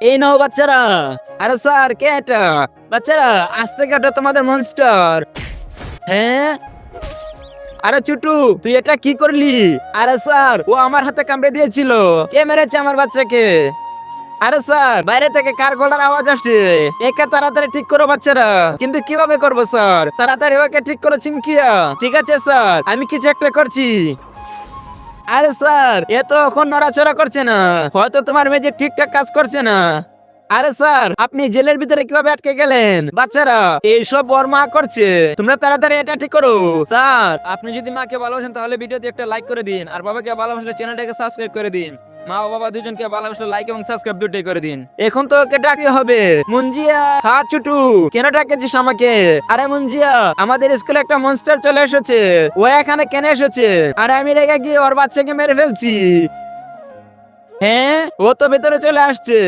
এই নাও বাচ্চারা। আরে স্যার, কে এটা? বাচ্চারা, আজ থেকে এটা তোমাদের মনস্টার। হ্যাঁ, আরে ছুটু, তুই এটা কি করলি? আরে স্যার, ও আমার হাতে কামড়ে দিয়েছিল। কে মেরেছে আমার বাচ্চাকে? আরে স্যার, বাইরে থেকে কার গলার আওয়াজ আসছে। একে তাড়াতাড়ি ঠিক করো বাচ্চারা। কিন্তু কিভাবে করবো স্যার? তাড়াতাড়ি ওকে ঠিক করো চিমকিয়া। ঠিক আছে স্যার, আমি কিছু একটা করছি। আরে স্যার, এ তো এখন নড়াচড়া করছে না। হয়তো তোমার মেয়ে ঠিকঠাক কাজ করছে না। আরে স্যার, আপনি জেলের ভিতরে কিভাবে আটকে গেলেন? বাচ্চারা, এইসব ওর মা করছে। তোমরা তাড়াতাড়ি এটা ঠিক করো। স্যার, আপনি যদি মাকে ভালোবাসেন তাহলে ভিডিওতে একটা লাইক করে দিন, আর বাবাকে ভালোবাসলে চ্যানেলটাকে সাবস্ক্রাইব করে দিন। মা ও বাবা দুজনকে ভালোবাসলে লাইক এবং সাবস্ক্রাইব দুটোই করে দিন। এখন তো ওকে ডাকতে হবে। মুঞ্জিয়া, হ্যাঁ ছুটু, কেন ডাকেছিস আমাকে? আরে মুঞ্জিয়া, আমাদের স্কুলে একটা মনস্টার চলে এসেছে। ও এখানে কেন এসেছে? আরে আমি রেগে গিয়ে ওর বাচ্চাকে মেরে ফেলছি। হ্যাঁ, ও তো ভেতরে চলে আসছে।